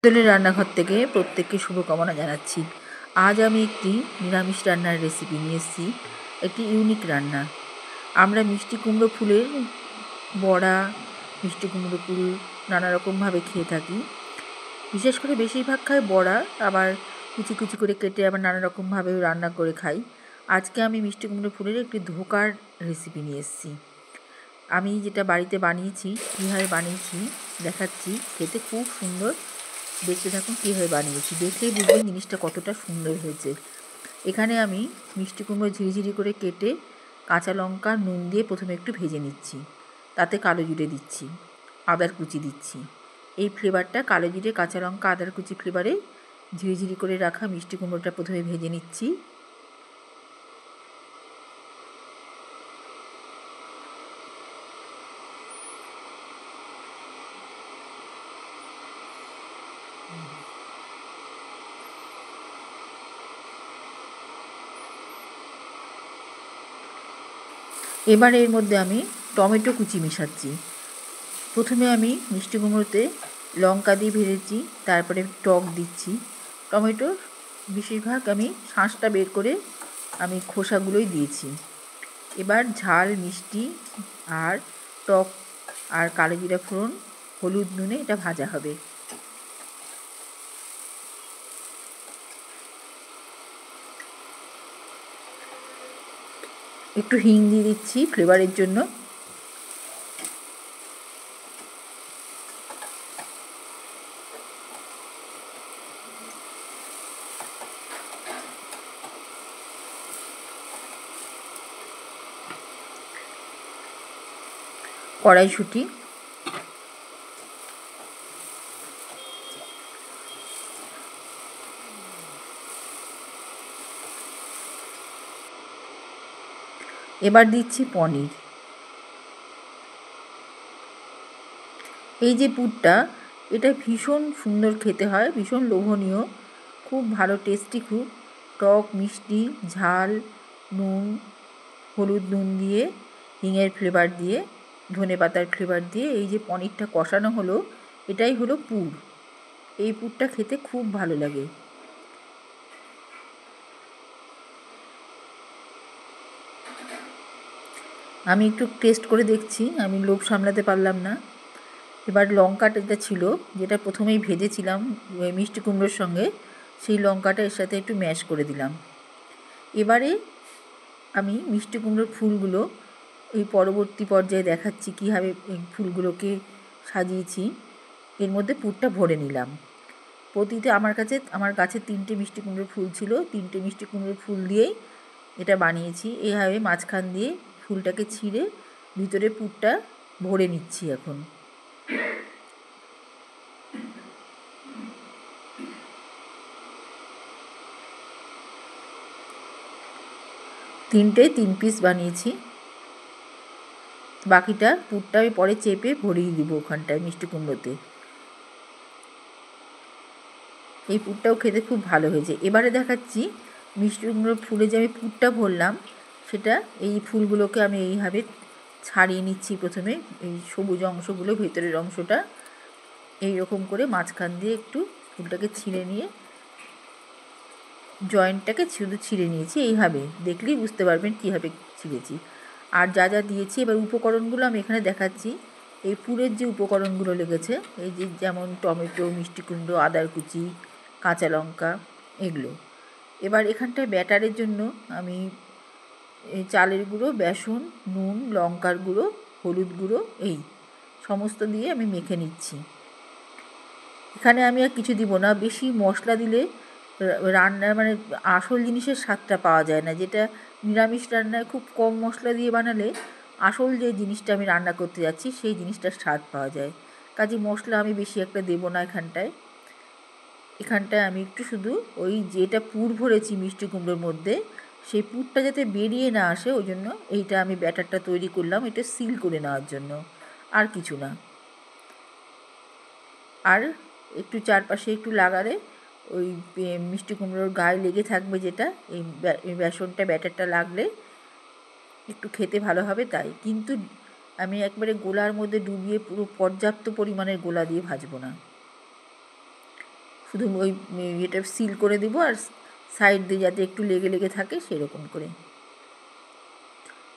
দোলের রান্নাঘর থেকে প্রত্যেককে শুভকামনা জানাচ্ছি। আজ আমি একটি নিরামিষ রান্নার রেসিপি নিয়ে এসেছি, একটি ইউনিক রান্না। আমরা মিষ্টি কুমড়ো ফুলের বড়া, মিষ্টি কুমড়ো ফুল নানা রকমভাবে খেয়ে থাকি। বিশেষ করে বেশিরভাগ খাই বড়া, আবার কুচি কুচি করে কেটে আবার নানা রকমভাবে রান্না করে খাই। আজকে আমি মিষ্টি কুমড়ো ফুলের একটি ধোকার রেসিপি নিয়ে এসেছি। আমি যেটা বাড়িতে বানিয়েছি, কীভাবে বানিয়েছি দেখাচ্ছি। খেতে খুব সুন্দর, দেখতে থাকুন কীভাবে বানিয়েছি, দেখলেই বুঝবেন জিনিসটা কতটা সুন্দর হয়েছে। এখানে আমি মিষ্টি কুমড়ো ঝিরিঝিরি করে কেটে কাঁচা লঙ্কা নুন দিয়ে প্রথমে একটু ভেজে নিচ্ছি, তাতে কালো জিরে দিচ্ছি, আদার কুচি দিচ্ছি। এই ফ্লেভারটা কালো জিরে, কাঁচা লঙ্কা, আদার কুচি ফ্লেভারে ঝিরিঝিরি করে রাখা মিষ্টি কুমড়োটা প্রথমে ভেজে নিচ্ছি। এবার এর মধ্যে আমি টমেটো কুচি মেশাচ্ছি। প্রথমে আমি মিষ্টি কুমড়োতে লঙ্কা দিয়ে ভেজেছি, তারপরে টক দিচ্ছি। টমেটোর বেশিরভাগ আমি শাঁসটা বের করে আমি খোসাগুলোই দিয়েছি। এবার ঝাল, মিষ্টি আর টক আর কালো জিরা ফোড়ন, হলুদ, নুনে এটা ভাজা হবে। একটু হিং দিয়ে দিচ্ছি ফ্লেভারের জন্য। কড়াইশুঁটি, এবার দিচ্ছি পনির। এই যে পুরটা, এটা ভীষণ সুন্দর খেতে হয়, ভীষণ লোভনীয়, খুব ভালো টেস্টি, খুব টক, মিষ্টি, ঝাল, নুন, হলুদ, নুন দিয়ে, হিঙের ফ্লেভার দিয়ে, ধনেপাতার ফ্লেভার দিয়ে এই যে পনিরটা কষানো হলো, এটাই হলো পুর। এই পুরটা খেতে খুব ভালো লাগে। আমি একটু টেস্ট করে দেখছি, আমি লোভ সামলাতে পারলাম না। এবার লঙ্কাটা যেটা ছিল, যেটা প্রথমেই ভেজেছিলাম মিষ্টি কুমড়োর সঙ্গে, সেই লঙ্কাটা এর সাথে একটু ম্যাশ করে দিলাম। এবারে আমি মিষ্টি কুমড়োর ফুলগুলো এই পরবর্তী পর্যায়ে দেখাচ্ছি কীভাবে এই ফুলগুলোকে সাজিয়েছি। এর মধ্যে পুরটা ভরে নিলাম। প্রতিটা আমার গাছে 3টে মিষ্টি কুমড়োর ফুল ছিল, 3টে মিষ্টি কুমড়োর ফুল দিয়েই এটা বানিয়েছি। এইভাবে মাঝখান দিয়ে ফুলটাকে ছিঁড়ে ভিতরে পুরটা ভরে নিচ্ছি এখন। তিন পিস বানিয়েছি। বাকিটা পুরটা আমি পরে চেপে ভরিয়ে দিব ওখানটায় মিষ্টি কুমড়োতে। এই পুরটাও খেতে খুব ভালো হয়েছে। এবারে দেখাচ্ছি মিষ্টি কুমড়োর ফুলে যে আমি পুরটা ভরলাম, সেটা এই ফুলগুলোকে আমি এইভাবে ছাড়িয়ে নিচ্ছি। প্রথমে এই সবুজ অংশগুলো, ভেতরের অংশটা এই রকম করে মাঝখান দিয়ে একটু ফুলটাকে ছিঁড়ে নিয়ে জয়েন্টটাকে শুধু ছিঁড়ে নিয়েছি। এইভাবে দেখলেই বুঝতে পারবেন কীভাবে ছিঁড়েছি। আর যা যা দিয়েছি, এবার উপকরণগুলো আমি এখানে দেখাচ্ছি। এই পুরের যে উপকরণগুলো লেগেছে, এই যে যেমন টমেটো, মিষ্টি কুমড়ো, আদার কুচি, কাঁচা লঙ্কা, এগুলো। এবার এখানটায় ব্যাটারের জন্য আমি এই চালের গুঁড়ো, বেসন, নুন, লঙ্কার গুঁড়ো, হলুদ গুঁড়ো, এই সমস্ত দিয়ে আমি মেখে নিচ্ছি। এখানে আমি আর কিছু দিব না। বেশি মশলা দিলে রান্নার মানে আসল জিনিসের স্বাদটা পাওয়া যায় না। যেটা নিরামিষ রান্নায় খুব কম মশলা দিয়ে বানালে আসল যে জিনিসটা আমি রান্না করতে যাচ্ছি, সেই জিনিসটার স্বাদ পাওয়া যায়। কাজে মশলা আমি বেশি একটা দেবো না এখানটায়। আমি একটু শুধু ওই যেটা পুর ভরেছি মিষ্টি কুমড়োর মধ্যে, সেই পুরটা যাতে বেরিয়ে না আসে, ওই জন্য এইটা আমি ব্যাটারটা তৈরি করলাম, এটা সিল করে নেওয়ার জন্য, আর কিছু না। আর একটু চারপাশে একটু লাগালে ওই মিষ্টি কুমড়োর গায়ে লেগে থাকবে, যেটা এই বেসনটা, ব্যাটারটা লাগলে একটু খেতে ভালো হবে, তাই। কিন্তু আমি একবারে গোলার মধ্যে ডুবিয়ে পুরো পর্যাপ্ত পরিমাণের গোলা দিয়ে ভাজবো না। শুধু ওই এটা সিল করে দিব, আর সাইড দিয়ে যাতে একটু লেগে লেগে থাকে সেরকম করে।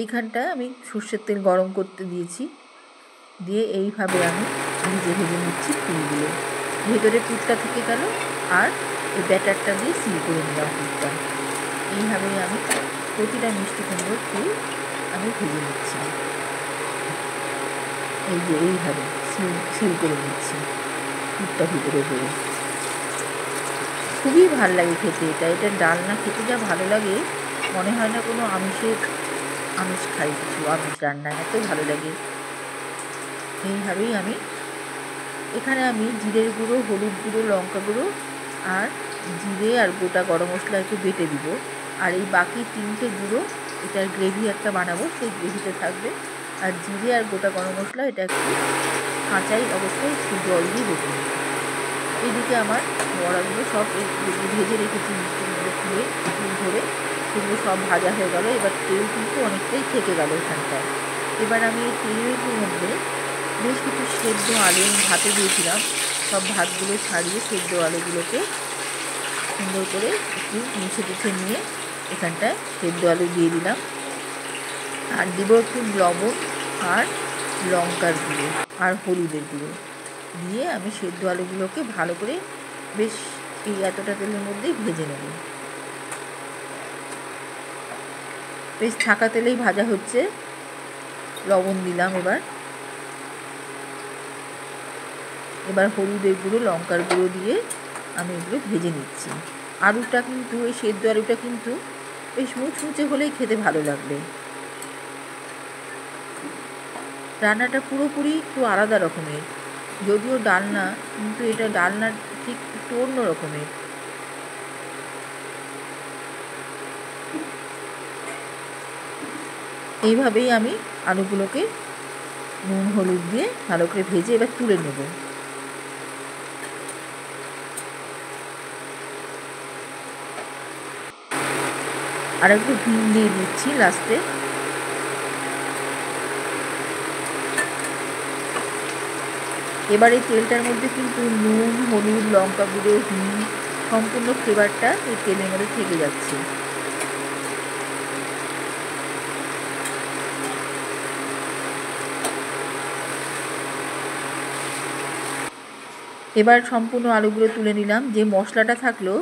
এইখানটায় আমি সর্ষের তেল গরম করতে দিয়েছি, দিয়ে এইভাবে আমি ভেজে ভেজে নিচ্ছি ফুলগুলো। ভেতরে পুরটা থেকে গেল, আর এই ব্যাটারটা দিয়ে সিল করে নিলাম পুরটা। এইভাবেই আমি প্রতিটা মিষ্টি কুমড়োর ফুল আমি ভেজে নিচ্ছি। এই যে এইভাবে সিল করে নিচ্ছি পুরটা ভিতরে দিয়ে। খুবই ভালো লাগে খেতে এটা। এটা ডালনা খেতে যা ভালো লাগে, মনে হয় না কোনো আমিষ খাই, কিছু আমিষ রান্না এত ভালো লাগে। এইভাবেই আমি এখানে জিরের গুঁড়ো, হলুদ গুঁড়ো, লঙ্কা গুঁড়ো আর জিরে আর গোটা গরম মশলা একটু বেটে দিব। আর এই বাকি 3টে গুঁড়ো, এটার গ্রেভি একটা বানাবো, সেই গ্রেভিতে থাকবে। আর জিরে আর গোটা গরম মশলা এটা একটু কাঁচাই অবস্থায় একটু জল দিয়ে বেটে নেব। এদিকে আমার বড়াগুলো সব ভেজে রেখেছি মিষ্টিগুলো ফুল ধরে, সেগুলো সব ভাজা হয়ে গেল। এবার তেল কিন্তু অনেকটাই থেকে গেল এখানটায়। এবার আমি এই তেলের মধ্যে বেশ কিছু সেদ্ধ আলু ভাতে দিয়েছিলাম, সব ভাতগুলো ছাড়িয়ে সেদ্ধ আলুগুলোকে সুন্দর করে একটু মুছে টুছে নিয়ে এখানটায় সেদ্ধ আলু দিয়ে দিলাম। আর দিব একটু লবণ আর লঙ্কার গুঁড়ো আর হলুদের গুঁড়ো দিয়ে আমি সেদ্ধ আলুগুলোকে ভালো করে বেশ এই এতটা তেলের মধ্যেই ভেজে নেব। বেশ ছাকা তেলেই ভাজা হচ্ছে। লবণ দিলাম, এবার হলুদের গুঁড়ো, লঙ্কার গুঁড়ো দিয়ে আমি এগুলো ভেজে নিচ্ছি। আলুটা কিন্তু, এই সেদ্ধ আলুটা কিন্তু বেশ মুচমুচে হলেই খেতে ভালো লাগবে। রান্নাটা পুরোপুরি একটু আলাদা রকমের, যদিও ডালনা, কিন্তু এটা ডালনা ঠিক একটু অন্য রকমের। এইভাবেই আমি আলুগুলোকে নুন হলুদ দিয়ে ভালো করে ভেজে এবার তুলে নেব। আর একটু হিং দিয়ে দিচ্ছি লাস্টে। এবার এই তেলটার মধ্যে কিন্তু নুন, হলুদ, লঙ্কা গুঁড়ো, হিং সম্পূর্ণ ফ্লেভারটা এই তেলের মধ্যে থেকে যাচ্ছে। এবার সম্পূর্ণ আলুগুলো তুলে নিলাম। যে মশলাটা থাকলো,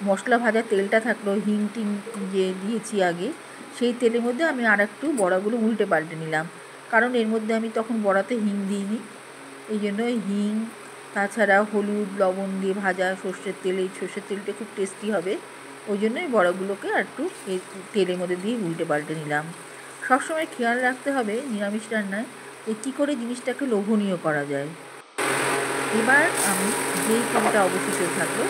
মশলা ভাজা তেলটা থাকলো, হিং টিং যে দিয়েছি আগে, সেই তেলের মধ্যে আমি আর একটু বড়াগুলো উল্টে পাল্টে নিলাম, কারণ এর মধ্যে আমি তখন বড়াতে হিং দিইনি। এই জন্য হিং, তাছাড়া হলুদ লবণ দিয়ে ভাজা সর্ষের তেল, এই সর্ষের তেলটা খুব টেস্টি হবে, ওই জন্যই বড়াগুলোকে আর একটু এই তেলের মধ্যে দিয়ে উল্টে পাল্টে নিলাম। সবসময় খেয়াল রাখতে হবে নিরামিষ রান্নায় যে কী করে জিনিসটাকে লোভনীয় করা যায়। এবার আমি যেই তেলটা অবশিষ্ট থাকলো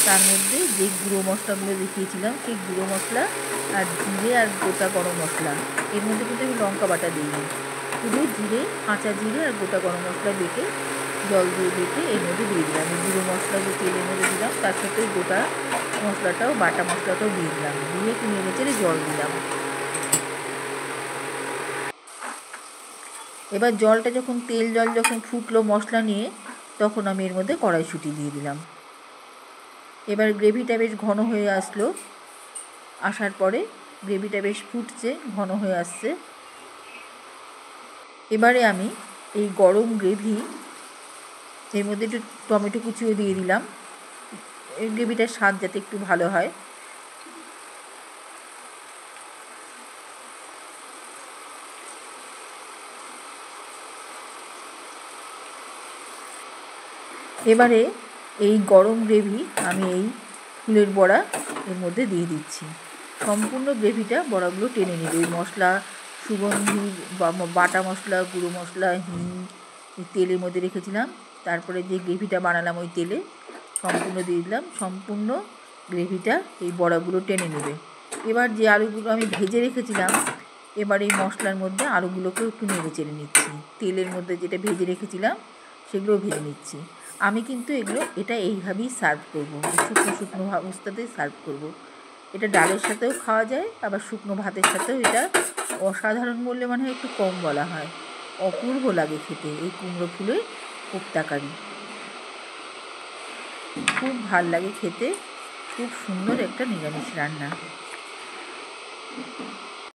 তার মধ্যে যে গুঁড়ো মশলাগুলো দেখিয়েছিলাম, সেই গুঁড়ো মশলা আর জিরে আর গোটা গরম মশলা, এর মধ্যে কিন্তু আমি লঙ্কা বাটা দিইনি, শুধু জিরে, কাঁচা জিরে আর গোটা গরম মশলা বেটে জল দিয়ে বেটে এর মধ্যে দিয়ে দিলাম। এই গুঁড়ো মশলা যে তেলের মধ্যে দিলাম তার সাথে গোটা মশলাটাও, বাটা মশলাটাও দিয়ে দিলাম, দিয়ে একটু নেড়ে চেড়ে জল দিলাম। এবার জলটা যখন জল যখন ফুটলো মশলা নিয়ে, তখন আমি এর মধ্যে কড়াইশুঁটি দিয়ে দিলাম। এবার গ্রেভিটা বেশ ঘন হয়ে আসলো, আসার পরে গ্রেভিটা বেশ ফুটছে, ঘন হয়ে আসছে। এবারে আমি এই গরম গ্রেভি, এর মধ্যে একটু টমেটো কুচিও দিয়ে দিলাম, এই গ্রেভিটার স্বাদ যাতে একটু ভালো হয়। এবারে এই গরম গ্রেভি আমি এই ফুলের বড়া এর মধ্যে দিয়ে দিচ্ছি। সম্পূর্ণ গ্রেভিটা বড়াগুলো টেনে নেবে। এই মশলা, সুগন্ধি, বাটা মশলা, গুঁড়ো মশলা, হিং তেলের মধ্যে রেখেছিলাম, তারপরে যে গ্রেভিটা বানালাম ওই তেলে সম্পূর্ণ দিয়ে দিলাম। সম্পূর্ণ গ্রেভিটা এই বড়াগুলো টেনে নেবে। এবার যে আলুগুলো আমি ভেজে রেখেছিলাম, এবার এই মশলার মধ্যে আলুগুলোকেও একটু নেড়ে চেড়ে নিচ্ছি। তেলের মধ্যে যেটা ভেজে রেখেছিলাম সেগুলো ভেজে নিচ্ছি। আমি কিন্তু এটা এইভাবেই সার্ভ করব, শুকনো শুকনো অবস্থাতেই সার্ভ করব। এটা ডালের সাথেও খাওয়া যায়, আবার শুকনো ভাতের সাথেও এটা অসাধারণ বললে মনে হয় একটু কম বলা হয়, অপূর্ব লাগে খেতে এই কুমড়ো ফুলের কোপ্তা কারি। খুব ভাল লাগে খেতে, খুব সুন্দর একটা নিরামিষ রান্না।